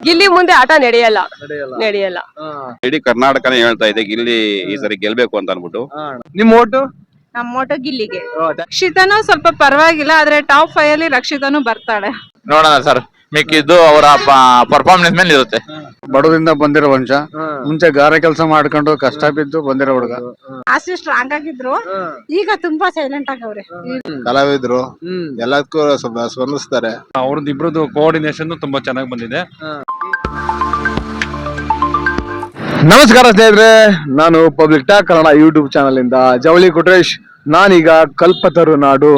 ಗಿಲ್ಲಿ ಮುಂದೆ ಆಟ ನಡೆಯಲ್ಲ. ಇಡೀ ಕರ್ನಾಟಕನೇ ಹೇಳ್ತಾ ಇದೆ ಗಿಲ್ಲಿ ಈ ಸರಿ ಗೆಲ್ಬೇಕು ಅಂತ ಅನ್ಬಿಟ್ಟು. ನಿಮ್ ಓಟು? ನಮ್ಮ ಓಟ ಗಿಲ್ಲಿಗೆ. ರಕ್ಷಿತಾನು ಸ್ವಲ್ಪ ಪರವಾಗಿಲ್ಲ, ಆದ್ರೆ ಟಾಪ್ 5 ಅಲ್ಲಿ ರಕ್ಷಿತಾನು ಬರ್ತಾಳೆ. ನೋಡೋಣ ಸರ್, ಮಿಕ್ಕಿದ್ದು ಅವರ ಪರ್ಫಾರ್ಮೆನ್ಸ್ ಮೇಲೆ ಇರುತ್ತೆ. ಬಡವರಿಂದ ಬಂದಿರೋ ವಂಶ, ಮುಂಚೆ ಗಾರೆ ಕೆಲಸ ಮಾಡ್ಕೊಂಡು ಕಷ್ಟ ಬಿದ್ದು ಬಂದಿರೋ ಹುಡುಗ. ಅಷ್ಟು ಸ್ಟ್ರಾಂಗ್ ಆಗಿದ್ರು, ಈಗ ತುಂಬಾ ಸೈಲೆಂಟ್ ಆಗವ್ರೆ. ಕಲಾವಿದ್ರು ಎಲ್ಲದಕ್ಕೂ ಸ್ಪಂದಿಸ್ತಾರೆ. ಅವ್ರದ್ದು ಇಬ್ರದ್ದು ಕೋಆರ್ಡಿನೇಷನ್ ತುಂಬಾ ಚೆನ್ನಾಗಿ ಬಂದಿದೆ. ನಮಸ್ಕಾರ ಸ್ನೇಹಿತರೆ, ನಾನು public talk Kannada YouTube channel ಇಂದ ಜವಳಿ ಕೊಟ್ರೇಶ್. ನಾನೀಗ ಕಲ್ಪತರು ನಾಡು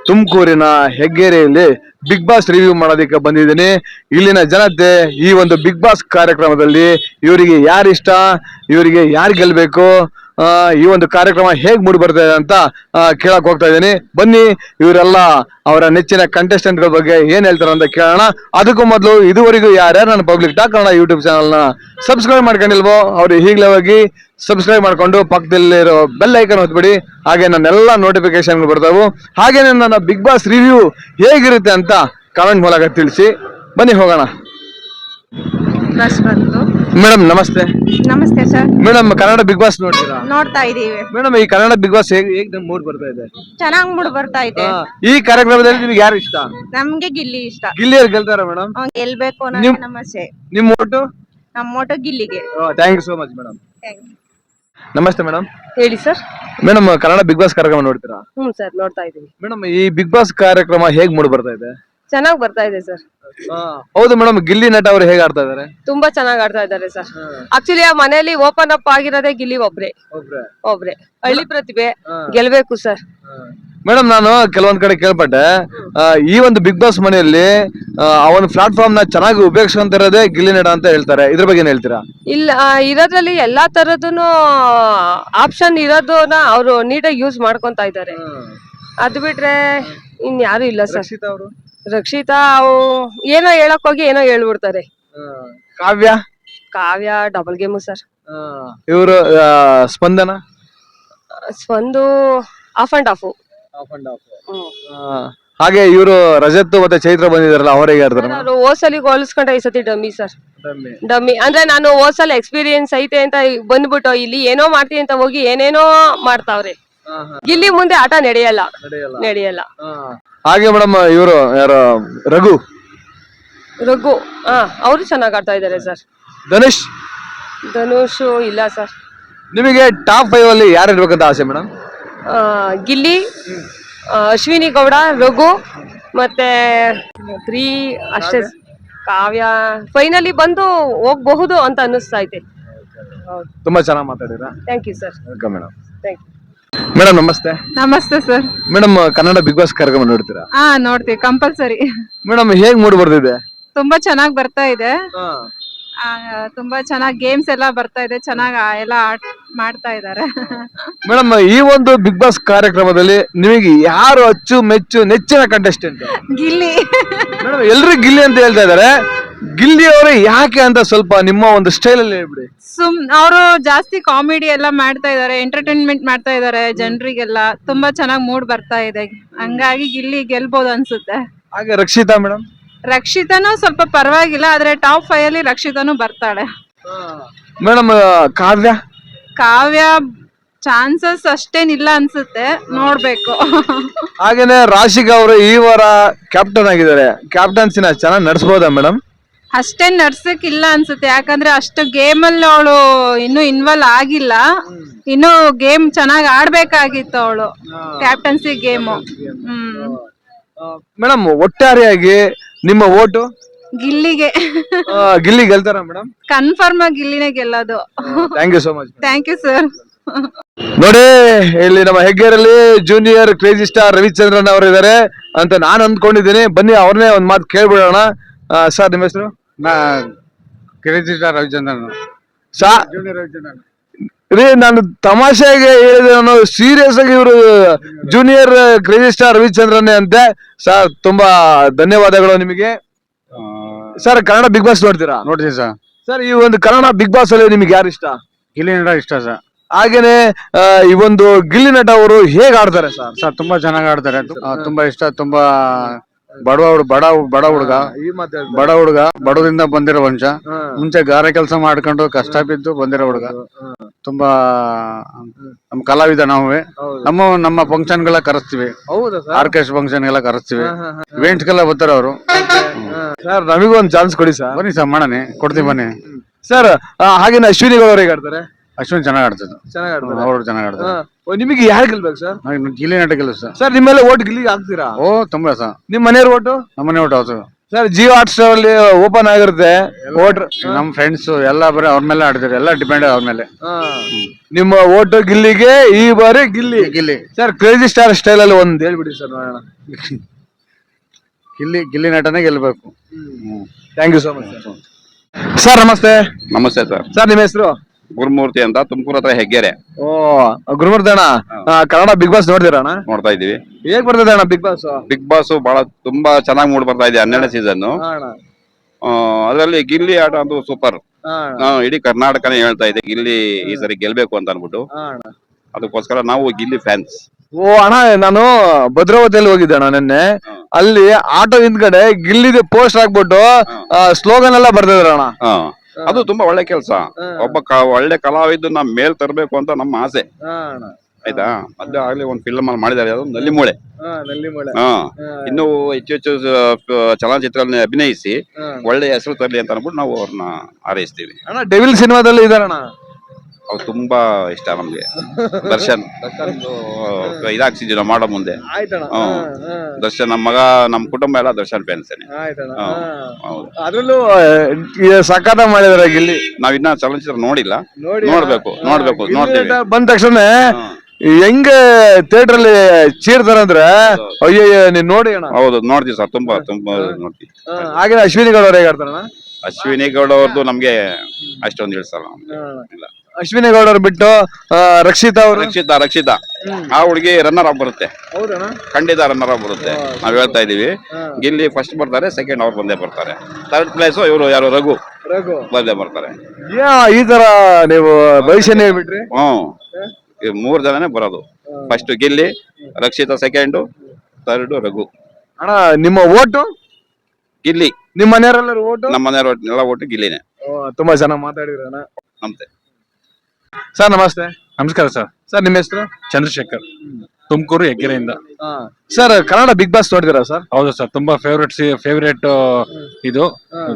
ತುಮಕೂರಿನ ಹೆಗ್ಗೇರಿಯಲ್ಲಿ ಬಿಗ್ ಬಾಸ್ ರಿವ್ಯೂ ಮಾಡೋದಕ್ಕೆ ಬಂದಿದ್ದೀನಿ. ಇಲ್ಲಿನ ಜನತೆ ಈ ಒಂದು ಬಿಗ್ ಬಾಸ್ ಕಾರ್ಯಕ್ರಮದಲ್ಲಿ ಇವರಿಗೆ ಯಾರು ಇಷ್ಟ, ಇವರಿಗೆ ಯಾರು ಗೆಲ್ಬೇಕು, ಈ ಒಂದು ಕಾರ್ಯಕ್ರಮ ಹೇಗ್ ಮೂಡಿ ಬರ್ತಾ ಇದೆ ಅಂತ ಕೇಳಕ್ ಹೋಗ್ತಾ ಇದ್ದೀನಿ. ಬನ್ನಿ, ಇವರೆಲ್ಲ ಅವರ ನೆಚ್ಚಿನ ಕಂಟೆಸ್ಟೆಂಟ್ ಗಳ ಬಗ್ಗೆ ಏನ್ ಹೇಳ್ತಾರೆ ಅಂತ ಕೇಳೋಣ. ಅದಕ್ಕೂ ಮೊದಲು ಇದುವರೆಗೂ ಯಾರ್ಯಾರು ನನ್ನ public talk Kannada YouTube channel ನ ಸಬ್ಸ್ಕ್ರೈಬ್ ಮಾಡ್ಕೊಂಡಿಲ್ವೋ ಅವ್ರು ಈಗಲೇ ಹೋಗಿ ಸಬ್ಸ್ಕ್ರೈಬ್ ಮಾಡ್ಕೊಂಡು ಪಕ್ಕದಲ್ಲಿರೋ ಬೆಲ್ ಐಕನ್ ಹೊತ್ಬಿಡಿ. ಹಾಗೆ ನನ್ನೆಲ್ಲ ನೋಟಿಫಿಕೇಶನ್ ಬರ್ತಾವು. ಹಾಗೇನೆ ನನ್ನ ಬಿಗ್ ಬಾಸ್ ರಿವ್ಯೂ ಹೇಗಿರುತ್ತೆ ಅಂತ ಕಾಮೆಂಟ್ ಮೂಲಕ ತಿಳಿಸಿ. ಬನ್ನಿ ಹೋಗೋಣ. ಮೇಡಮ್ ನಮಸ್ತೆ. ನಮಸ್ತೆ sir. Madam, Kannada Bigg Boss ನೋಡ್ತೀರಾ? ನೋಡ್ತಾ ಇದೀವಿ ಮೇಡಮ್, ಈ ಕನ್ನಡ ಬಿಗ್ ಬಾಸ್ ಹೇಗ್ ಮೂಡ್ ಬರ್ತಾ ಇದೆ? ಚೆನ್ನಾಗ್ ಮೂಡ್ ಬರ್ತಾ ಇದೆ. ಈ ಕಾರ್ಯಕ್ರಮದಲ್ಲಿ ನಿಮ್ಗೆ ಯಾರು ಇಷ್ಟ? ನಮ್ಗೆ ಗಿಲ್ಲಿ ಇಷ್ಟ. ಗಿಲ್ಲಿಯವ್ರು ಗೆಲ್ತಾರ ಮೇಡಮ್? ಗೆಲ್ಬೇಕು ಅನ್ನೋ ನಮಸ್ತೆ. ನಿಮ್ ಓಟು? ನಮ್ಮ ಓಟು ಗಿಲ್ಲಿಗೆ. Thank you so much madam. ನಮಸ್ತೆ ಮೇಡಮ್. ಹೇಳಿ sir. Madam, Kannada Bigg Boss ಕಾರ್ಯಕ್ರಮ ನೋಡ್ತೀರಾ? ಸರ್, ನೋಡ್ತಾ ಇದೀವಿ. ಮೇಡಮ್, ಈ ಬಿಗ್ ಬಾಸ್ ಕಾರ್ಯಕ್ರಮ ಹೇಗ್ ಮೂಡ್ ಬರ್ತಾ ಇದೆ? ಚೆನ್ನಾಗ್ ಬರ್ತಾ ಇದೆ ಸರ್. ಹೌದು ಮೇಡಮ್, ಗಿಲ್ಲಿ ನಟ ಅವರು ಹೇಗ್ ಆಡ್ತಾ ಇದಾರೆ? ತುಂಬಾ ಚೆನ್ನಾಗ್ ಆಡ್ತಾ ಇದ್ದಾರೆ ಸರ್. ಆಕ್ಚುಲಿ ಆ ಮನೆಯಲ್ಲಿ ಓಪನ್ ಅಪ್ ಆಗಿರೋದೇ ಗಿಲ್ಲಿ ಒಬ್ರೆ. ಹಳ್ಳಿ ಪ್ರತಿಭೆ ಗೆಲ್ಬೇಕು ಸರ್. ಮೇಡಮ್, ನಾನು ಕೆಲವೊಂದ್ ಕಡೆ ಕೇಳ್ಪಟ್ಟೆ, ಈ ಒಂದು ಬಿಗ್ ಬಾಸ್ ಮನೆಯಲ್ಲಿ ಆ ಒಂದು ಪ್ಲಾಟ್ಫಾರ್ಮ್ ನ ಚೆನ್ನಾಗಿ ಉಪಯೋಗಿಸ್ಕೊಂತಿರೋದೇ ಗಿಲ್ಲಿ ನಟ ಅಂತ ಹೇಳ್ತಾರೆ. ಇದ್ರ ಬಗ್ಗೆ ಏನ್ ಹೇಳ್ತೀರಾ? ಇಲ್ಲ, ಇರೋದ್ರಲ್ಲಿ ಎಲ್ಲಾ ತರದನು ಆಪ್ಷನ್ ಇರೋದನ್ನ ಅವರು ನೀಟಾಗಿ ಯೂಸ್ ಮಾಡ್ಕೊಂತ ಇದ್ದಾರೆ. ಅದ್ ಬಿಟ್ರೆ ಇನ್ ಯಾರು ಇಲ್ಲ ಸರ್. ರಕ್ಷಿತಾ ಏನೋ ಹೇಳಕ್ ಹೋಗಿ ಏನೋ ಹೇಳ್ಬಿಡ್ತಾರೆ. ಕಾವ್ಯ ಡಬಲ್ ಗೇಮು ಸರ್. ಇವರು ಸ್ಪಂದು ಆಫ್ ಅಂಡ್ ಆಫ್. ಹಾಗೆ ಇವರು ರಜತ್ ಮತ್ತೆ ಚೈತ್ರ ಬಂದಿದಾರಲ್ಲ, ಅವ್ರಿಗೆ ಆಡ್ತಾರೆ. ನಾನು ಹೋಸಲಿಗೆ ಹೋಲಿಸ್ಕೊಂಡ್ರೆ ಈ ಸತಿ ಡಮ್ಮಿ ಸರ್. ಡಮ್ಮಿ ಅಂದ್ರೆ ನಾನು ಹೋಸಲ ಎಕ್ಸ್ಪೀರಿಯನ್ಸ್ ಐತೆ ಅಂತ ಬಂದ್ಬಿಟ್ಟು ಇಲ್ಲಿ ಏನೋ ಮಾಡ್ತೀನಿ ಅಂತ ಹೋಗಿ ಏನೇನೋ ಮಾಡ್ತಾವ್ರೆ. ಗಿಲ್ಲಿ ಮುಂದೆ ಆಟ ನಡೆಯಲ್ಲ. ಹಾಗೆ ಮೇಡಮ್, ಇವರು ಯಾರು ರಘು ಅವರು ಚೆನ್ನಾಗ್ ಆಡ್ತಾ ಇದಾರೆ ಸರ್. ಧನುಷ್ ಇಲ್ಲ ಸರ್. ನಿಮಗೆ ಟಾಪ್ 5 ಅಲ್ಲಿ ಯಾರು ಇರ್ಬೇಕಂತ ಆಸೆ ಮೇಡಮ್? ಗಿಲ್ಲಿ, ಅಶ್ವಿನಿ ಗೌಡ, ರಘು ಮತ್ತೆ 3 ಅಷ್ಟೇ. ಕಾವ್ಯ ಫೈನಲಿ ಬಂದು ಹೋಗ್ಬಹುದು ಅಂತ ಅನ್ನಿಸ್ತಾ ಐತೆ. ತುಂಬಾ ಚೆನ್ನಾಗಿ ಮಾತಾಡಿರಾ. Thank you sir. Welcome madam. Thank you. Madam ನಮಸ್ತೆ. ನಮಸ್ತೆ sir. Madam, Kannada Bigg Boss ಕಾರ್ಯಕ್ರಮ ನೋಡ್ತೀರಾ? ನೋಡ್ತೀವಿ, ಕಂಪಲ್ಸರಿ. ಮೇಡಮ್, ಹೇಗ್ ಮೂಡ್ ಬರ್ತಿದೆ? ತುಂಬಾ ಚೆನ್ನಾಗ್ ಬರ್ತಾ ಇದೆ. ತುಂಬಾ ಚೆನ್ನಾಗ್ ಗೇಮ್ಸ್ ಎಲ್ಲ ಬರ್ತಾ ಇದೆ, ಚೆನ್ನಾಗ್ ಎಲ್ಲ ಮಾಡ್ತಾ ಇದಾರೆ. ಮೇಡಮ್, ಈ ಒಂದು ಬಿಗ್ ಬಾಸ್ ಕಾರ್ಯಕ್ರಮದಲ್ಲಿ ನಿಮಗೆ ಯಾರು ಅಚ್ಚು ಮೆಚ್ಚು ನೆಚ್ಚಿನ ಕಂಟೆಸ್ಟೆಂಟ್? ಗಿಲ್ಲಿ. ಮೇಡಮ್, ಎಲ್ರು ಗಿಲ್ಲಿ ಅಂತ ಹೇಳ್ತಾ ಇದಾರೆ. ಗಿಲ್ಲಿ ಅವರು ಯಾಕೆ ಅಂತ ಸ್ವಲ್ಪ ನಿಮ್ಮ ಒಂದು ಸ್ಟೈಲ್ ಅಲ್ಲಿ ಹೇಳ್ಬಿಡಿ. ಅವರು ಜಾಸ್ತಿ ಕಾಮಿಡಿ ಎಲ್ಲ ಮಾಡ್ತಾ ಇದಾರೆ, ಎಂಟರ್ಟೈನ್ಮೆಂಟ್ ಮಾಡ್ತಾ ಇದಾರೆ ಜನರಿಗೆಲ್ಲ. ತುಂಬಾ ಚೆನ್ನಾಗ್ ಮೂಡ್ ಬರ್ತಾ ಇದೆ, ಹಂಗಾಗಿ ಗಿಲ್ಲಿ ಗೆಲ್ಬಹುದು ಅನ್ಸುತ್ತೆ. ಹಾಗೆ ರಕ್ಷಿತಾ ಮೇಡಮ್? ರಕ್ಷಿತಾನು ಸ್ವಲ್ಪ ಪರವಾಗಿಲ್ಲ, ಆದ್ರೆ ಟಾಪ್ 5 ಅಲ್ಲಿ ರಕ್ಷಿತಾನು ಬರ್ತಾಳೆ. ಮೇಡಮ್, ಕಾವ್ಯ ಚಾನ್ಸಸ್ ಅಷ್ಟೇನಿಲ್ಲ ಅನ್ಸುತ್ತೆ, ನೋಡ್ಬೇಕು. ಹಾಗೇನೆ ರಾಶಿಕಾ ಅವರು ಈ ವಾರ ಕ್ಯಾಪ್ಟನ್ ಆಗಿದ್ದಾರೆ. ಕ್ಯಾಪ್ಟನ್ಸಿನ ಚೆನ್ನಾಗಿ ನಡೆಸಬಹುದಾ ಮೇಡಮ್? ಅಷ್ಟೇನ್ ನಡ್ಸಕ್ಕಿಲ್ಲ ಅನ್ಸುತ್ತೆ, ಯಾಕಂದ್ರೆ ಅಷ್ಟು ಗೇಮ್ ಅಲ್ಲಿ ಅವಳು ಇನ್ನು ಇನ್ವಾಲ್ವ್ ಆಗಿಲ್ಲ. ಇನ್ನು ಗೇಮ್ ಚೆನ್ನಾಗಿ ಆಡ್ಬೇಕಾಗಿತ್ತು ಅವಳು, ಕ್ಯಾಪ್ಟನ್ಸಿ ಗೇಮ್. ಮೇಡಮ್, ಒಟ್ಟಾರೆಯಾಗಿ ನಿಮ್ಮ ಓಟು ಗಿಲ್ಲಿಗೆ. ಗಿಲ್ಲಿ ಗೆಲ್ತಾರ ಮೇಡಮ್? ಕನ್ಫರ್ಮ್ ಆಗಿ ಗಿಲ್ಲಿನೇ ಗೆಲ್ಲೋದು. Thank you so much. Thank you sir. ನೋಡಿ, ಇಲ್ಲಿ ನಮ್ಮ ಹೆಗ್ಗೇರಲ್ಲಿ ಜೂನಿಯರ್ ಕ್ರೇಜಿ ಸ್ಟಾರ್ ರವಿಚಂದ್ರನ್ ಅವರು ಇದಾರೆ ಅಂತ ನಾನು ಅಂದ್ಕೊಂಡಿದ್ದೀನಿ. ಬನ್ನಿ, ಅವ್ರನ್ನೇ ಒಂದ್ ಮಾತು ಕೇಳ್ಬಿಡೋಣ. ಸರ್, ನಿಮ್ಮ ಹೆಸರು? Crazy star Ravichandran. ರೀ, ನಾನು ತಮಾಷೆಗೆ ಹೇಳಿದೆ, ನಾನು ಸೀರಿಯಸ್ ಆಗಿ ಇವರು ಜೂನಿಯರ್ ಕ್ರೇಜಿ ಸ್ಟಾರ್ ರವಿಚಂದ್ರನ್ ಅಂತೆ. ಸರ್, ತುಂಬಾ ಧನ್ಯವಾದಗಳು ನಿಮಗೆ. ಸರ್, ಕನ್ನಡ ಬಿಗ್ ಬಾಸ್ ನೋಡ್ತೀರಾ? ನೋಡ್ತೀನಿ ಸರ್. ಸರ್, ಈ ಒಂದು ಕನ್ನಡ ಬಿಗ್ ಬಾಸ್ ಅಲ್ಲಿ ನಿಮ್ಗೆ ಯಾರು ಇಷ್ಟ? ಗಿಲ್ಲಿ ನಟ ಇಷ್ಟ ಸರ್. ಹಾಗೇನೆ ಈ ಒಂದು ಗಿಲ್ಲಿ ನಟ ಅವರು ಹೇಗ್ ಆಡ್ತಾರೆ ಸರ್? ತುಂಬಾ ಚೆನ್ನಾಗಿ ಆಡ್ತಾರೆ, ತುಂಬಾ ಇಷ್ಟ. ತುಂಬಾ ಬಡ ಹುಡುಗ ಈ ಮಾತು ಬಡ ಹುಡುಗ ಬಡವರಿಂದ ಬಂದಿರೋ ವಂಶ. ಮುಂಚೆ ಗಾರೆ ಕೆಲಸ ಮಾಡ್ಕೊಂಡು ಕಷ್ಟ ಬಿದ್ದು ಬಂದಿರೋ ಹುಡುಗ. ತುಂಬಾ ನಮ್ಮ ಕಲಾವಿದ ನಾವೇ. ನಮ್ಮ ಫಂಕ್ಷನ್ ಗಳ ಕರೆಸ್ತೀವಿ, ಹೌದಾ ಸರ್? ಆರ್ಕೆಸ್ಟ್ರಾ ಫಂಕ್ಷನ್ ಎಲ್ಲ ಕರೆಸ್ತೀವಿ. ಇವೆಂಟ್ಸ್ ಗೆಲ್ಲ ಬರ್ತಾರೆ ಅವರು. ಸರ್ ನಮಗೂ ಒಂದು ಚಾನ್ಸ್ ಕೊಡಿ ಸರ್. ಬನ್ನಿ ಸರ್, ಮಾಡೋಣ, ಕೊಡ್ತೀವಿ ಬನ್ನಿ. ಸರ್ ಹಾಗೇನೆ ಅಶ್ವಿನಿ ಗೌಡ ಅವ್ರು ಹೇಗೆ ಆಡ್ತಾರೆ? ಅಶ್ವಿನ್ ಚೆನ್ನಾಗ್ ಆಡ್ತಿದ್ರು, ಚೆನ್ನಾಗಿ ಆಡ್ತಾರೆ. ಅವರು ಚೆನ್ನಾಗ್ ಆಡ್ತಾರೆ. ನಿಮಗೆ ಯಾರು ಗೆಲ್ಬೇಕು ಸರ್? ಗಿಲ್ಲಿ ನಟ ಗೆಲ್ಲ ಸರ್. ಸರ್ ನಿಮ್ಮೆಲ್ಲ ಓಟ್ ಗಿಲ್ಲಿಗೆ ಹಾಕ್ತೀರಾ? ಓ ತುಂಬಾ ಸರ್. ನಿಮ್ ಮನೆಯವ್ರ ಓಟು? ನಮ್ಮನೆ ಊಟ ಹೌದು ಸರ್. ಜಿಯೋ ಹಾಟ್ ಸ್ಟಾರ್ ಅಲ್ಲಿ ಓಪನ್ ಆಗಿರುತ್ತೆ ಓಟ್. ನಮ್ ಫ್ರೆಂಡ್ಸ್ ಎಲ್ಲ ಬರೀ ಅವ್ರ ಮೇಲೆ ಆಡ್ತಾರೆ, ಎಲ್ಲ ಡಿಪೆಂಡ್ ಅವ್ರ ಮೇಲೆ. ನಿಮ್ಮ ಓಟು ಗಿಲ್ಲಿಗೆ ಈ ಬಾರಿ Gilli. Gilli sir crazy star style ಅಲ್ಲಿ ಒಂದ್ ಹೇಳ್ಬಿಡಿ ಸರ್ ನೋಡೋಣ. ಗಿಲ್ಲಿ ನಟನೆ ಗೆಲ್ಬೇಕು. Thank you so much sir. ನಮಸ್ತೆ. ನಮಸ್ತೆ ಸರ್. ಸರ್ ನಿಮ್ಮ ಹೆಸರು? ಗುರುಮೂರ್ತಿ ಅಂತ, ತುಮಕೂರು ಹತ್ರ ಹೆಗ್ಗೆರೆ. ಓ ಗುರುಮೂರ್ತಿ ಅಣ್ಣ, ಕನ್ನಡ ಬಿಗ್ ಬಾಸ್ ನೋಡ್ತೀರಾ ಅಣ್ಣ? ನೋಡ್ತಾ ಇದೀವಿ. ಹೇಗ್ ಬರ್ತದೆ ಅಣ್ಣ ಬಿಗ್ ಬಾಸ್? ಬಿಗ್ ಬಾಸ್ ಬಹಳ ತುಂಬಾ ಚೆನ್ನಾಗಿ ಮೂಡ್ ಬರ್ತಾ ಇದೆ. 12ನೇ ಸೀಸನ್. ಅದರಲ್ಲಿ ಗಿಲ್ಲಿ ಆಟ ಅಂತೂ ಸೂಪರ್. ಇಡೀ ಕರ್ನಾಟಕನೇ ಹೇಳ್ತಾ ಇದೆ ಗಿಲ್ಲಿ ಈ ಸರಿ ಗೆಲ್ಬೇಕು ಅಂತ ಅನ್ಬಿಟ್ಟು. ಅದಕ್ಕೋಸ್ಕರ ನಾವು ಗಿಲ್ಲಿ ಫ್ಯಾನ್ಸ್. ಓ ಅಣ್ಣ, ನಾನು ಭದ್ರಾವತಿಯಲ್ಲಿ ಹೋಗಿದ್ದೆ ಅಣ್ಣ ನಿನ್ನೆ. ಅಲ್ಲಿ ಆಟೋ ಹಿಂದ್ಗಡೆ ಗಿಲ್ಲಿದೆ ಪೋಸ್ಟ್ ಹಾಕ್ಬಿಟ್ಟು ಸ್ಲೋಗನ್ ಎಲ್ಲ ಬರ್ತಿದ್ರು ಅಣ್ಣ. ಅದು ತುಂಬಾ ಒಳ್ಳೆ ಕೆಲಸ. ಒಬ್ಬ ಒಳ್ಳೆ ಕಲಾವಿದನ್ನ ಮೇಲ್ ತರಬೇಕು ಅಂತ ನಮ್ಮ ಆಸೆ. ಆಯ್ತಾ? ಅದೇ ಆಗ್ಲಿ ಒಂದ್ ಫಿಲ್ಮ್ ಅಲ್ಲಿ ಮಾಡಿದ್ದಾರೆ, ಅದು ನಲ್ಲಿಮೂಳೆ. ಇನ್ನು ಹೆಚ್ಚು ಚಲನಚಿತ್ರಗಳನ್ನ ಅಭಿನಯಿಸಿ ಒಳ್ಳೆ ಹೆಸರು ತರಲಿ ಅಂತ ಅನ್ಬಿಟ್ಟು ನಾವು ಅವ್ರನ್ನ ಹಾರೈಸ್ತೀವಿ. ಅಣ್ಣ ಡೆವಿಲ್ ಸಿನಿಮಾದಲ್ಲಿ ಇದಾರಣ್ಣ. ಅವ್ರು ತುಂಬಾ ಇಷ್ಟ ನಮ್ಗೆ. ದರ್ಶನ್ ಇದಾಗ್ಸಿದ್ವಿ ನಾವು ಮಾಡೋ ಮುಂದೆ. ದರ್ಶನ್ ನಮ್ಮ ಮಗ, ನಮ್ಮ ಕುಟುಂಬ ಎಲ್ಲ ದರ್ಶನ್ ಫ್ಯಾನ್ಸ್. ಅದ್ರಲ್ಲೂ ಸಖತ ಮಾಡಿದಾರೆ ಗಿಲ್ಲಿ. ನಾವಿನ್ನ ಚಲನಚಿತ್ರ ನೋಡಿಲ್ಲ, ನೋಡ್ಬೇಕು ನೋಡ್ತೀವಿ. ಬಂದ ತಕ್ಷಣ ಹೆಂಗ ಥಿಯೇಟರ್ ಅಲ್ಲಿ ಚೀರ್ತಾರಂದ್ರೆ ಅಯ್ಯೋ ನೀನ್ ನೋಡಿ ಅಣ್ಣ. ಹೌದು ನೋಡ್ತೀವಿ ಸರ್, ತುಂಬಾ ನೋಡ್ತೀವಿ. ಹಾಗೆ ಅಶ್ವಿನಿ ಗೌಡ ಅವ್ರು ಹೇಗಾಡ್ತಾರಣ್ಣ? ಅಶ್ವಿನಿ ಗೌಡ ಅವ್ರದ್ದು ನಮ್ಗೆ ಅಷ್ಟೊಂದು ಇಳಿಸಲ್ಲ. ಅಶ್ವಿನಿ ಗೌಡ ಅವ್ರು ಬಿಟ್ಟು ರಕ್ಷಿತಾ ಅವರು. ರಕ್ಷಿತಾ ಆ ಹುಡುಗಿ ರನ್ನರ್ ಆಫ್ ಬರುತ್ತೆ. ಖಂಡಿತ ರನ್ನರ್ ಆಫ್ ಬರುತ್ತೆ. ನಾವ್ ಹೇಳ್ತಾ ಇದೀವಿ. ಗಿಲ್ಲಿ ಫಸ್ಟ್ ಬರ್ತಾರೆ, ಸೆಕೆಂಡ್ ಅವ್ರು ಬಂದೇ ಬರ್ತಾರೆ. ಥರ್ಡ್ ಪ್ಲೇಸ್ ಇವರು ಯಾರು ರಘು ಬಂದೇ ಬರ್ತಾರೆ. ಈ ತರ ನೀವು ಭವಿಷ್ಯ ಹೇಳ್ಬಿಟ್ರಿ. 3 ಜನನೇ ಬರೋದು. First Gilli, Rakshita second, third Raghu. ಅಣ್ಣ ನಿಮ್ಮ ಓಟು ಗಿಲ್ಲಿ. ನಿಮ್ಮ ಮನೆಯವರೆಲ್ಲರೂ ಓಟು? ನಮ್ಮ ಮನೆಯವ್ರ ಎಲ್ಲ ಓಟು ಗಿಲ್ಲಿನೇ. ತುಂಬಾ ಚೆನ್ನಾಗಿ ಮಾತಾಡಿದ್ರಿ ಅಣ್ಣ. ನಮಸ್ತೆ ಸರ್. ನಮಸ್ತೆ. ನಮಸ್ಕಾರ ಸರ್. ಸರ್ ನಿಮ್ಮ ಹೆಸರು? ಚಂದ್ರಶೇಖರ್, ತುಮಕೂರು ಹೆಗ್ಗೆರೆಯಿಂದ. ಸರ್ ಕನ್ನಡ ಬಿಗ್ ಬಾಸ್ ನೋಡಿದಿರಾ ಸರ್? ಹೌದು ಸರ್, ತುಂಬಾ ಫೇವ್ರೇಟ್ ಇದು.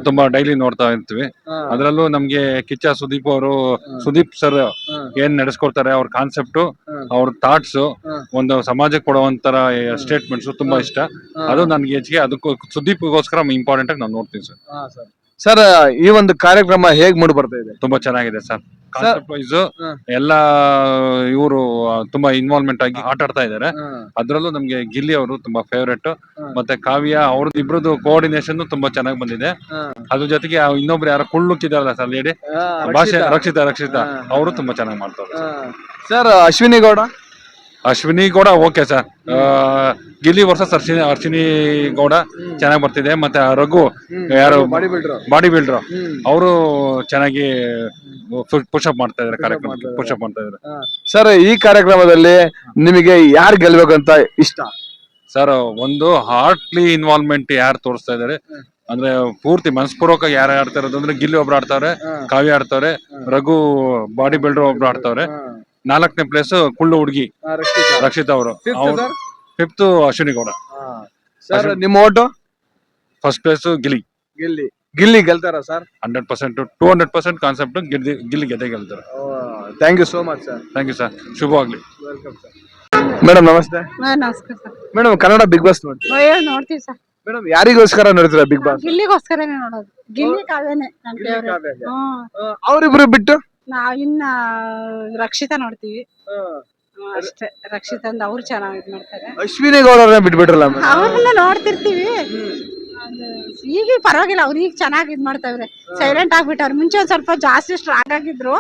ತುಂಬಾ ಡೈಲಿ ನೋಡ್ತಾ ಇರ್ತೀವಿ. ಅದ್ರಲ್ಲೂ ನಮ್ಗೆ ಕಿಚ್ಚ ಸುದೀಪ್ ಸರ್ ಏನ್ ನಡೆಸ್ಕೊಡ್ತಾರೆ, ಅವ್ರ ಕಾನ್ಸೆಪ್ಟ್, ಅವ್ರ ಥಾಟ್ಸ್, ಒಂದು ಸಮಾಜಕ್ಕೆ ಕೊಡುವಂತರ ಸ್ಟೇಟ್ಮೆಂಟ್ಸ್ ತುಂಬಾ ಇಷ್ಟ. ಅದು ನನ್ಗೆ ಹೆಚ್ಚಿಗೆ ಅದಕ್ಕೂ ಸುದೀಪ್ಗೋಸ್ಕರ ಇಂಪಾರ್ಟೆಂಟ್ ಆಗಿ ನಾನು ನೋಡ್ತೀನಿ ಸರ್. ಸರ್ ಈ ಒಂದು ಕಾರ್ಯಕ್ರಮ ಹೇಗ್ ಮೂಡ್ ಬರ್ತಾ ಇದೆ? ತುಂಬಾ ಚೆನ್ನಾಗಿದೆ ಸರ್. ಕಾನ್ಸೆಪ್ಟ್ ವೈಸ್ ಎಲ್ಲ ಇವರು ತುಂಬಾ ಇನ್ವಾಲ್ವ್ಮೆಂಟ್ ಆಗಿ ಆಟ ಆಡ್ತಾ ಇದಾರೆ. ಅದ್ರಲ್ಲೂ ನಮ್ಗೆ ಗಿಲ್ಲಿ ಅವರು ತುಂಬಾ ಫೇವ್ರೇಟ್. ಮತ್ತೆ ಕಾವ್ಯ ಅವ್ರದ್ದು ಇಬ್ರದ್ದು ಕೋಆರ್ಡಿನೇಷನ್ ತುಂಬಾ ಚೆನ್ನಾಗಿ ಬಂದಿದೆ. ಅದ್ರ ಜೊತೆಗೆ ಇನ್ನೊಬ್ರು ಯಾರೋ ಕುಳ್ಳುಕ್ಕಿದಾರಲ್ಲ ಸರ್ ಲೇಡಿ ಭಾಷೆ, ರಕ್ಷಿತಾ ಅವರು ತುಂಬಾ ಚೆನ್ನಾಗಿ ಮಾಡ್ತಾರೆ sir. Ashwini Gowda okay sir. Gilli versus Arshini Gowda ಚೆನ್ನಾಗಿ ಬರ್ತಿದೆ. ಮತ್ತೆ ರಘು ಯಾರು ಬಾಡಿ ಬಿಲ್ಡರ್, ಅವರು ಚೆನ್ನಾಗಿ ಪುಷಪ್ ಮಾಡ್ತಾ ಇದಾರೆ, ಕಾರ್ಯಕ್ರಮಕ್ಕೆ ಪುಷಪ್ ಮಾಡ್ತಾ ಇದಾರೆ. ಸರ್ ಈ ಕಾರ್ಯಕ್ರಮದಲ್ಲಿ ನಿಮಗೆ ಯಾರು ಗೆಲ್ಬೇಕಂತ ಇಷ್ಟ? ಸರ್ ಒಂದು ಹಾರ್ಟ್ಲಿ ಇನ್ವಾಲ್ವ್ಮೆಂಟ್ ಯಾರು ತೋರಿಸ್ತಾ ಇದಾರೆ ಅಂದ್ರೆ ಪೂರ್ತಿ ಮನಸ್ಪೂರ್ವಕ ಯಾರು ಆಡ್ತಾ ಇರೋದು ಅಂದ್ರೆ ಗಿಲ್ಲಿ ಒಬ್ರು ಆಡ್ತಾವ್ರೆ, ಕಾವ್ಯ ಆಡ್ತಾವ್ರೆ, ರಘು ಬಾಡಿ ಬಿಲ್ಡರ್ ಒಬ್ರು ಆಡ್ತಾವ್ರೆ. 4ನೇ ಪ್ಲೇಸ್ ಕುಳ್ಳು ಹುಡುಗಿ ರಕ್ಷಿತಾ ಅವರು. 5th ಅಶ್ವಿನಿ ಗೌಡ. ಸರ್ ನಿಮ್ಮ ಓಟು? ಫಸ್ಟ್ ಪ್ಲೇಸ್ ಗಿಲ್ಲಿ ಗೆಲ್ತಾರ ಸರ್? 100%, 200% ಕಾನ್ಸೆಪ್ಟ್ ಗಿಲ್ಲಿ ಗೆದ್ದೇ ಗೆಲ್ತಾರೆ. Thank you so much sir. Thank you sir, ಶುಭವಾಗ್ಲಿ. ಮೇಡಮ್ ನಮಸ್ತೆ. ನಮಸ್ಕಾರ sir. Madam Kannada Bigg Boss ನೋಡ್ತೀವಿ? ನೋಡ್ತೀವಿ ಸರ್. ಮೇಡಮ್ ಯಾರಿಗೋಸ್ಕರ ನೋಡ್ತೀರಾ ಬಿಗ್ ಬಾಸ್? ಗಿಲ್ಲಿಗೋಸ್ಕರನೇ ನೋಡೋದು. ಗಿಲ್ಲಿ ಕಾವ್ಯನೇ ಅವ್ರಿಬ್ರು ಬಿಟ್ಟು ನಾವ್ ಇನ್ನ ರಕ್ಷಿತಾ ನೋಡ್ತೀವಿ ಅಷ್ಟೇ. ರಕ್ಷಿತಂದ್ ಅವ್ರು ಚೆನ್ನಾಗಿ ಮಾಡ್ತಾರೆ. ಅಶ್ವಿನಿ ಗೌಡ ಬಿಟ್ಬಿಟ್ರಲ್ಲ? ಅವ್ರನ್ನ ನೋಡ್ತಿರ್ತೀವಿ. ಈಗ ಪರವಾಗಿಲ್ಲ, ಅವ್ರು ಈಗ ಚೆನ್ನಾಗಿ ಇದ್ ಮಾಡ್ತಾವ್ರೆ, ಸೈಲೆಂಟ್ ಆಗ್ಬಿಟ್ಟವ್ರೆ. ಮುಂಚೆ ಒಂದ್ ಸ್ವಲ್ಪ ಜಾಸ್ತಿ ಸ್ಟ್ರಾಂಗ್ ಆಗಿದ್ರು,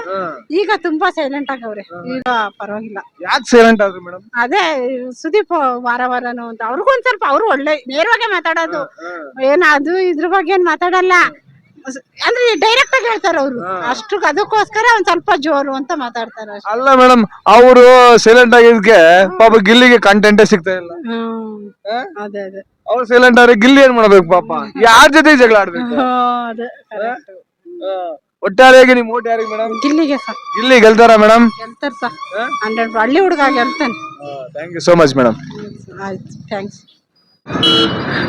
ಈಗ ತುಂಬಾ ಸೈಲೆಂಟ್ ಆಗವ್ರೆ. ಈಗ ಪರವಾಗಿಲ್ಲ. ಯಾಕೆ ಸೈಲೆಂಟ್ ಆದ್ರು ಮೇಡಮ್? ಅದೇ ಸುದೀಪ್ ವಾರನೂ ಅಂತ ಅವ್ರಿಗೂ ಒಂದ್ ಸ್ವಲ್ಪ, ಅವ್ರು ಒಳ್ಳೆ ನೇರವಾಗಿ ಮಾತಾಡೋದು. ಏನ್ ಅದು ಇದ್ರ ಬಗ್ಗೆ ಏನ್ ಮಾತಾಡಲ್ಲ, ಅಂದ್ರೆ ಡೈರೆಕ್ಟ್ ಆಗಿ ಹೇಳ್ತಾರೆ ಅವ್ರು. ಅಷ್ಟು ಅದಕ್ಕೋಸ್ಕರ ಒಂದ್ ಸ್ವಲ್ಪ ಜೋರು ಅಂತ ಮಾತಾಡ್ತಾರೆ. ಅಲ್ಲ ಮೇಡಮ್, ಅವರು ಸೈಲೆಂಟ್ ಆಗಿದ್ಕೆ ಪಾಪ ಗಿಲ್ಲಿಗೆ ಕಂಟೆಂಟೇ ಸಿಗ್ತಾ ಇಲ್ಲ. ಅದೇ ಅವ್ರು ಸೈಲೆಂಟ್ ಅವ್ರೆ, ಗಿಲ್ಲಿ ಏನ್ ಮಾಡ್ಬೇಕು ಪಾಪ? ಯಾರ ಜೊತೆ ಜಗಳ ಆಡ್ಬೇಕು? ಒಟ್ಟಾರೆಯಾಗಿ ನಿಮ್ ಓಟ್ ಯಾರಿಗೆ ಮೇಡಮ್? ಗಿಲ್ಲಿಗೆ ಸರ್, ಗಿಲ್ಲಿ ಗೆಲ್ತಾರ ಮೇಡಮ್? ಗೆಲ್ತಾರ ಸರ್. 100 ಹಳ್ಳಿ ಹುಡುಗ ಗೆಲ್ತಾನೆ. Thank you so much madam. ಆಯ್ತು, ಥ್ಯಾಂಕ್ಸ್.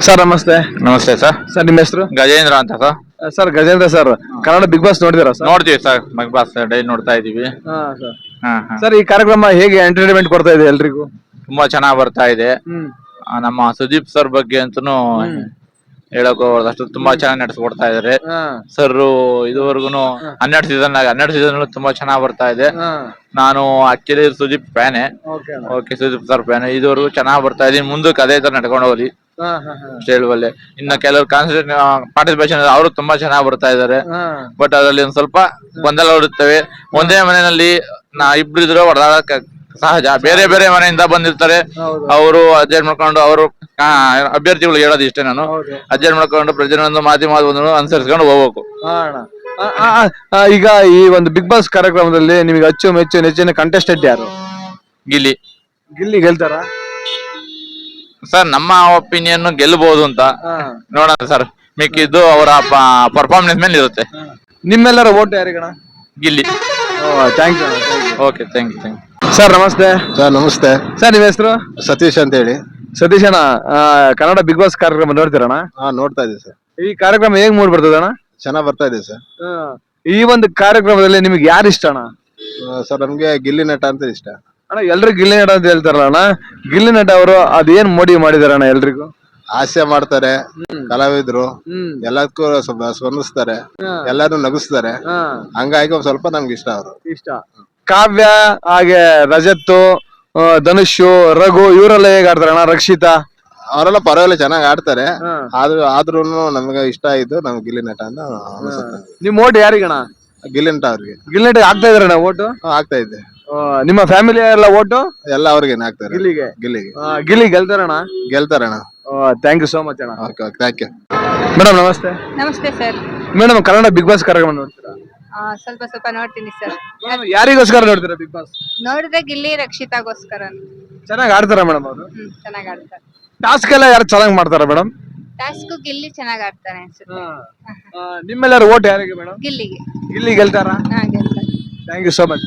ಸರ್ ನಮಸ್ತೆ. ನಮಸ್ತೆ ಸರ್. ಸರ್ ನಿಮ್ಮ ಹೆಸರು? ಗಜೇಂದ್ರ ಅಂತ sir. Sir Gajendra sir, Kannada Bigg Boss ನೋಡಿದಿರಾ ಸರ್? ನೋಡ್ತೀವಿ ಸರ್, ಬಿಗ್ ಬಾಸ್ ಡೈಲಿ ನೋಡ್ತಾ ಇದೀವಿ. ಸರ್ ಈ ಕಾರ್ಯಕ್ರಮ ಹೇಗೆ ಎಂಟರ್ಟೈನ್ಮೆಂಟ್ ಕೊಡ್ತಾ ಇದೆ ಎಲ್ರಿಗೂ? ತುಂಬಾ ಚೆನ್ನಾಗ್ ಬರ್ತಾ ಇದೆ. ನಮ್ಮ ಸುದೀಪ್ ಸರ್ ಬಗ್ಗೆ ಅಂತೂ ಹೇಳಕ್ ಅಷ್ಟು ತುಂಬಾ ಚೆನ್ನಾಗಿ ನಡೆಸ್ಕೊಡ್ತಾ ಇದಾರೆ ಸರ್. ಇದುವರೆಗೂ 12 ಸೀಸನ್ ತುಂಬಾ ಚೆನ್ನಾಗ್ ಬರ್ತಾ ಇದೆ. ನಾನು ಆಕ್ಚುಲಿ ಸುದೀಪ್ ಫ್ಯಾನೆ. Okay, Sudeep sir fan. ಇದುವರೆಗೂ ಚೆನ್ನಾಗ್ ಬರ್ತಾ ಇದೆ. ಮುಂದಕ್ಕೆ ಅದೇ ತರ ನಡ್ಕೊಂಡು ಹೋಗ್ಲಿ ಹೇಳುವಲ್ಲಿ. ಇನ್ನ ಕೆಲವರು ಪಾರ್ಟಿಸಿಪೇಷನ್ ಅವರು ತುಂಬಾ ಚೆನ್ನಾಗ್ ಬರ್ತಾ ಇದಾರೆ. ಬಟ್ ಅದರಲ್ಲಿ ಒಂದ್ ಸ್ವಲ್ಪ ಗೊಂದಲ ಇರುತ್ತವೆ. ಒಂದೇ ಮನೆಯಲ್ಲಿ ಇಬ್ರು ಇದ್ರು ಹೊಡೆದಾಡಕ್ ಸಹಜ. ಬೇರೆ ಬೇರೆ ಮನೆಯಿಂದ ಬಂದಿರ್ತಾರೆ. ಅವರು ಅಡ್ಜಸ್ಟ್ ಮಾಡ್ಕೊಂಡು, ಅವರು ಅಭ್ಯರ್ಥಿಗಳು ಹೇಳೋದು ಇಷ್ಟೇ, ನಾನು ಅಡ್ಜಸ್ಟ್ ಮಾಡ್ಕೊಂಡು ಪ್ರತಿಯೊಂದು ಮಾತಿ ಅನುಸರಿಸ್ಕೊಂಡು ಹೋಗ್ಬೇಕು. ಈಗ ಈ ಒಂದು ಬಿಗ್ ಬಾಸ್ ಕಾರ್ಯಕ್ರಮದಲ್ಲಿ ನಿಮಗೆ ಅಚ್ಚುಮೆಚ್ಚು ನೆಚ್ಚಿನ ಕಂಟೆಸ್ಟೆಂಟ್ ಯಾರು? ಗಿಲ್ಲಿ. ಗಿಲ್ಲಿ ಗೆಲ್ತಾರ ಸರ್? ನಮ್ಮ ಒಪಿನಿಯನ್ ಗೆಲ್ಬಹುದು ಅಂತ ನೋಡೋಣ ಸರ್. ಮಿಕ್ಕಿದ್ದು ಅವರ ಪರ್ಫಾರ್ಮೆನ್ಸ್ ಮೇಲೆ ಇರುತ್ತೆ. ನಿಮ್ಮೆಲ್ಲರ ಓಟ್ ಯಾರಿಗಣ? Gilli. Thank you. Okay, thank you. Sir ನಮಸ್ತೆ. ಸರ್ ನಮಸ್ತೆ. ಸರ್ ನಿಮ್ಮ ಹೆಸರು? ಸತೀಶ್ ಅಂತ ಹೇಳಿ. ಸತೀಶ್ ಅಣ್ಣ, ಕನ್ನಡ ಬಿಗ್ ಬಾಸ್ ಕಾರ್ಯಕ್ರಮ ನೋಡ್ತೀರಣ್ಣ? ನೋಡ್ತಾ ಇದ್ದೀವಿ ಸರ್. ಈ ಕಾರ್ಯಕ್ರಮ ಹೇಗ್ ಮೂಡ್ ಬರ್ತದಣ್ಣ? ಚೆನ್ನಾಗ್ ಬರ್ತಾ ಇದೆ ಸರ್. ಈ ಒಂದು ಕಾರ್ಯಕ್ರಮದಲ್ಲಿ ನಿಮ್ಗೆ ಯಾರು ಇಷ್ಟ ಅಣ್ಣ? ಸರ್ ನಮ್ಗೆ ಗಿಲ್ಲಿ ನಟ ಅಂತ ಇಷ್ಟ ಅಣ್ಣ. ಎಲ್ರು ಗಿಲ್ಲಿ ನಟ ಅಂತ ಹೇಳ್ತಾರಲ್ಲ ಅಣ್ಣ, ಗಿಲ್ಲಿ ನಟ ಅವರು ಅದೇನ್ ಮೋಡಿ ಮಾಡಿದಾರಣ್ಣ ಎಲ್ರಿಗೂ? ಹಾಸ್ಯ ಮಾಡ್ತಾರೆ, ಕಲಾವಿದ್ರು ಎಲ್ಲದಕ್ಕೂ ಸ್ಪಂದಿಸ್ತಾರೆ, ಎಲ್ಲಾರು ನಗಿಸ್ತಾರೆ. ಹಂಗಾಗಿ ಒಂದ್ ಸ್ವಲ್ಪ ನಮ್ಗೆ ಇಷ್ಟ ಅವರು. ಇಷ್ಟ. ಕಾವ್ಯ, ಹಾಗೆ ರಜತ್ತು, ಧನುಷ್, ರಘು ಇವರೆಲ್ಲ ಹೇಗ್ ಆಡ್ತಾರಣ್ಣ? ರಕ್ಷಿತಾ ಅವರೆಲ್ಲ ಪರವಾಗಿಲ್ಲ, ಚೆನ್ನಾಗ್ ಆಡ್ತಾರೆ. ಆದ್ರೂ ನಮ್ಗೆ ಇಷ್ಟ ಆಯ್ತು ನಮ್ಗೆ ಗಿಲ್ಲಿ ನಟ ಅಂತ ಅನ್ಸುತ್ತೆ. ನಿಮ್ ಓಟ್ ಯಾರಿಗಣ? ಗಿಲ್ಲಿ ನಟ ಅವ್ರಿಗೆ. ಗಿಲ್ಲಿ ನಟ ಆಗ್ತಾ ಇದಾರಣ್ಣ ಓಟು? ಆಗ್ತಾ ಇದೆ. ನಿಮ್ಮ ಫ್ಯಾಮಿಲಿ ಎಲ್ಲ ಓಟು ಎಲ್ಲ ಅವ್ರಿಗೇನೆ ಆಗ್ತಾರೆ. ಗಿಲ್ಲಿಗೆ. ಗಿಲ್ಲಿಗೆ. ಗಿಲ್ಲಿ ಗೆಲ್ತಾರಣ್ಣ? ಗೆಲ್ತಾರಣ್ಣ. ಥ್ಯಾಂಕ್ ಯು ಸೋ ಮಚ್ ಅಣ್ಣ. Okay, thank you. ಮೇಡಮ್ ನಮಸ್ತೆ. ನಮಸ್ತೆ sir. Madam Kannada Bigg Boss ಕಾರ್ಯಕ್ರಮ ನೋಡ್ತೀರಾ? ಸ್ವಲ್ಪ ಸ್ವಲ್ಪ ನೋಡ್ತೀನಿ ಸರ್. ಯಾರಿಗೋಸ್ಕರ ನೋಡ್ತೀರಾ ಬಿಗ್ ಬಾಸ್? ನೋಡಿದ್ರೆ ಗಿಲ್ಲಿ ರಕ್ಷಿತಾಗೋಸ್ಕರ. ಚೆನ್ನಾಗಿ ಆಡ್ತಾರ ಮೇಡಮ್ ಅವರು? ಚೆನ್ನಾಗ್ ಆಡ್ತಾರೆ. ಟಾಸ್ಕ್ ಎಲ್ಲ ಯಾರು ಚೆನ್ನಾಗಿ ಮಾಡ್ತಾರ ಮೇಡಮ್? ಟಾಸ್ಕ್ ಗಿಲ್ಲಿ ಚೆನ್ನಾಗ್ ಆಡ್ತಾನೆ ಅನ್ಸುತ್ತೆ. ನಿಮ್ಮೆಲ್ಲರ ಓಟ್ ಯಾರಿಗೆ ಮೇಡಮ್? ಗಿಲ್ಲಿಗೆ. ಗಿಲ್ಲಿ ಗೆಲ್ತಾರ? ಗೆಲ್ತಾರೆ. Thank you so much.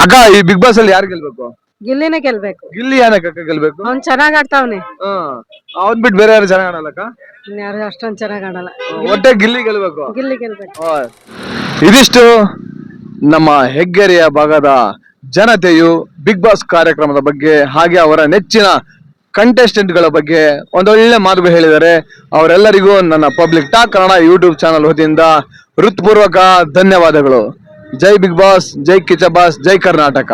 ಅಕ್ಕ, ಈ ಬಿಗ್ ಬಾಸ್ ಅಲ್ಲಿ ಯಾರು ಗೆಲ್ಬೇಕು? ಗಿಲ್ಲಿನೇ ಗೆಲ್ಬೇಕು. ಗಿಲ್ಲಿ ಏನಕ್ಕ ಗೆಲ್ಬೇಕು? ಅವ್ನ್ ಚೆನ್ನಾಗ್ ಆಡ್ತಾವ್ನೆ. ಅವ್ನ್ ಬಿಟ್ಟು ಬೇರೆ ಯಾರು ಚೆನ್ನಾಗ್ ಆಡಲ್ಲಕ್ಕ? ಯಾರು ಅಷ್ಟೊಂದ್ ಚೆನ್ನಾಗ್ ಆಡಲ್ಲ. ಒಟ್ಟೆ ಗಿಲ್ಲಿ ಗೆಲ್ಬೇಕು. ಗಿಲ್ಲಿ ಗೆಲ್ಬೇಕು. ಇದಿಷ್ಟು ನಮ್ಮ ಹೆಗ್ಗೆರೆಯ ಭಾಗದ ಜನತೆಯು ಬಿಗ್ ಬಾಸ್ ಕಾರ್ಯಕ್ರಮದ ಬಗ್ಗೆ, ಹಾಗೆ ಅವರ ನೆಚ್ಚಿನ ಕಂಟೆಸ್ಟೆಂಟ್ ಗಳ ಬಗ್ಗೆ ಒಂದೊಳ್ಳೆ ಮಾತುಗಳು ಹೇಳಿದ್ದಾರೆ. ಅವರೆಲ್ಲರಿಗೂ ನನ್ನ public talk Kannada YouTube channel ವತಿಯಿಂದ ಹೃತ್ಪೂರ್ವಕ ಧನ್ಯವಾದಗಳು. ಜೈ ಬಿಗ್ ಬಾಸ್, ಜೈ ಕಿಚ್ಚ ಬಾಸ್, ಜೈ ಕರ್ನಾಟಕ.